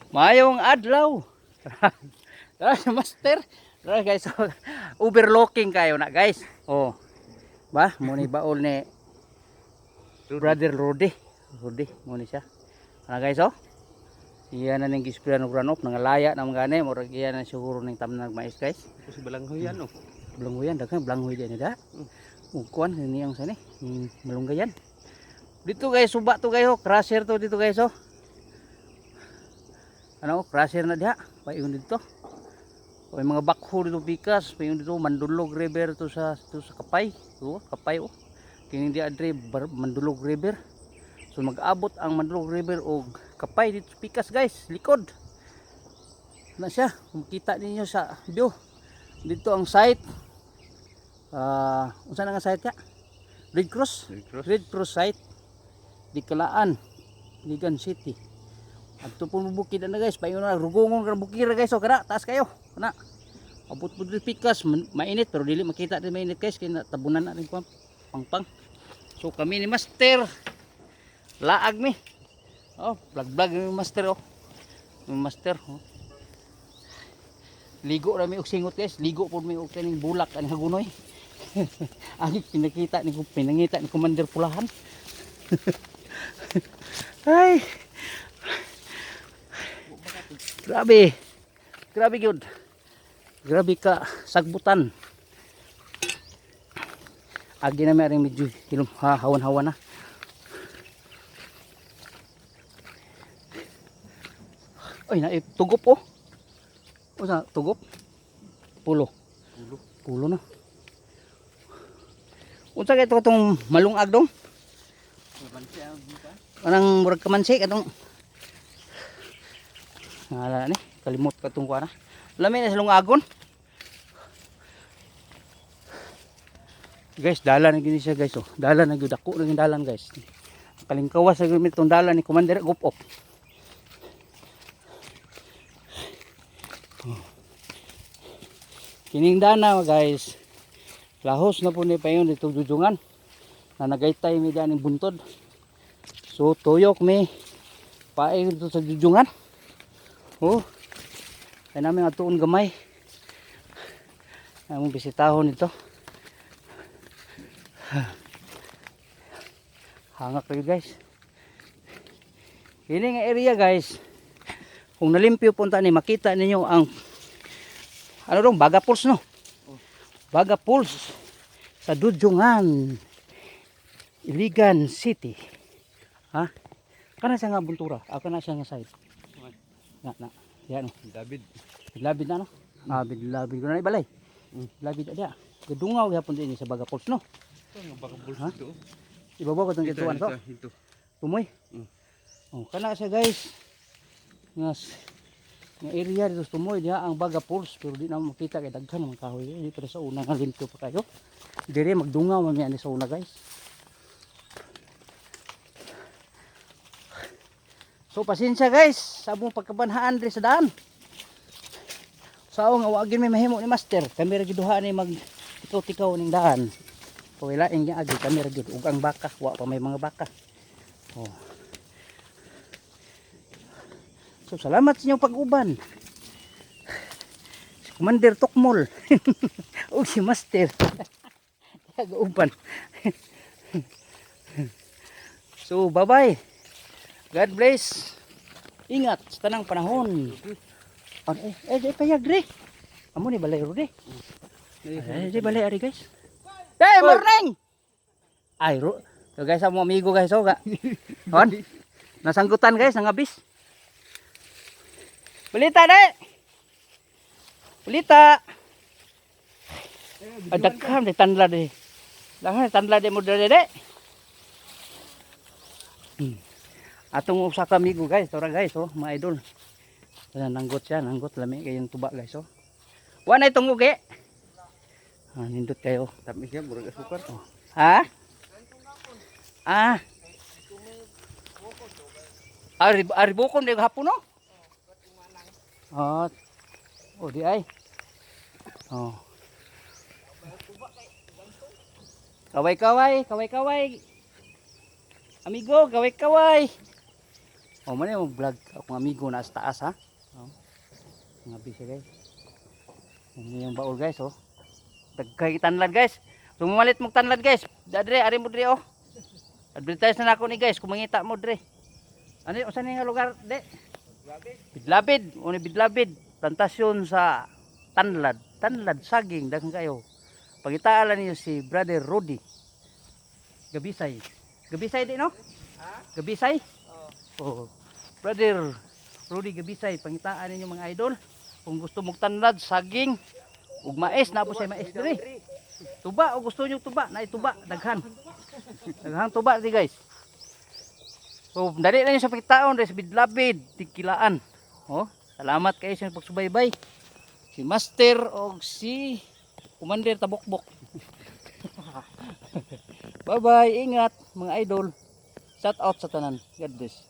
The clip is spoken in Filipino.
Mayong adlaw. Tara master. Tara guys, overlooking kayo na guys. Oh. Ba, mo ni baol ni Brother Rudy. Rudy mo ni siya. Ana guys oh. Iyan na ning gispray og ranop nangalaya na mga murag iyan na siguro ning tamnag mais guys. Kasi balanghoy yan oh. Balanghoy yan daghan balanghoy din da. Kuan ni ang sani, malunggayan. Dito guys, suba to guys oh, crusher to dito guys oh. Ano, crusher na diha. Payon dito. May mga backhoe dito pikas, payon dito Mandulog River to sa Kapay. Oh, Kapay oh. Kini di adre Mandulog River. So mag-abot ang Mandulog River og Kapay dito pikas guys, likod. Na siya, kung kita ninyo sa view. Dito ang site. Unsa na nga site ka? Red Cross site. Di Kalaan, Ligan City. Adto po bukid na guys, payon na rugungon ka bukira guys, so kada taas kayo. Kana. Abot po dito pikas, mainit pero dili makita din mainit guys kay tabunan na rin pangpang. So kami ni Master laag mi. Oh, vlog ni Master oh. Master oh. Ligo ra mi og singot guys, ligo po mi og kaning bulak ani hagunoy. Ani pinakita ni pinangita ni Commander Pulahan. Ay. Grabe. Grabe gyud. Grabe ka sagbutan. Agi na may medyo hilom hawan-hawan na. Ay na tugop oh. Usa tugop? Pulo na. Unsa kay itong malungag dong? Anang murag kamansi katong ngala ni kalimot ka tong kuana. Lami na silong agon. Guys, dalan na gini siya guys oh. Dalan na gyud ako ning dalan guys. Kalingkawas sa gyud tong dalan ni Commander Gupop. Kining dana guys. Lahos na po ni payon dito jujungan. Na nagaytay mi diyan ning buntod. So tuyok mi paay dito sa jujungan. Oh. Ay namin atuon gamay. Among bisitahon ito. Hangak kayo guys. Ini nga area guys. Kung nalimpyo punta ni makita ninyo ang ano dong Baga Falls no. Baga Falls sa Dudjungan, Iligan City. Ha? Kana siya nga buntura, kana siya nga side. Na. Yan oh. Labid na no. Labid ko na ibalay. Labid ada. Gedungaw gyapon din sa Baga Falls no. Baga Falls dito. Ibabaw ko tong kituan to. Ito. Tumoy. Oh, kana siya guys. Nga area dito tumoy diha ang Baga Falls pero di na makita kay daghan ang kahoy dito sa una nga limpyo pa kayo. Dire magdungaw man yan sa una guys. So pasensya guys sa among pagkabanhaan diri sa daan. Sao nga wagin may mahimo ni Master, kami ra gid duha ni mag tikaw ning daan. So wala ing agi kami ra gid ug ang baka, wa pa may mga baka. Oh. So salamat sa inyong pag-uban. Si Commander Tokmol. O si Master. Nag-uban. So bye-bye. God bless. Ingat sa tanang panahon. Payag re. Amo ni balay ro de. Di balay ari guys. Hey, morning. Ay ro. So guys, amo amigo guys oh ga. Hon. Nasanggutan guys ang abis. Balita de. Balita. Daghan de tanla de. Daghan tanla de mo de. Atong usa ka amigo guys, tora guys oh, mga idol. Nanggot siya, nanggot lami kayong tuba guys oh. Wa na itong ugi. Nindot kayo. Tapi siya murag asukar. Oh. Ha? Ari bukom de hapon no? Oh, di ay. Oh. Kaway-kaway. Amigo, kaway-kaway. O man yung vlog akong amigo na sa taas ha. Oh. Mga busy guys. Ini yung baul guys oh. Dagkay tanlad guys. Sumumalit mo tanlad guys. Dadre ari mo dre oh. Advertise na nako ni guys kung mangita mo dre. Ano usa ni nga lugar de? Bidlabid, uni Bidlabid. Plantasyon sa tanlad. Tanlad saging daghang kayo. Pagitaan niyo si Brother Rudy. Gabisay. Gabisay di no? Ha? Gabisay? Oh. Brother Rudy Gabisay, pangitaan ninyo mga idol. Kung gusto mong tanlad, saging, ug mais, na po siya mais diri. Tuba, o gusto nyo tuba, na ituba, daghan. Daghang tuba di guys. So, dali na nyo sa pagkitaon, sa Bidlabid, Tigkilaan. Oh, salamat kayo sa pagsubaybay. Si Master o si Commander Tabokbok. Bye bye, ingat mga idol. Shout out sa tanan. God bless.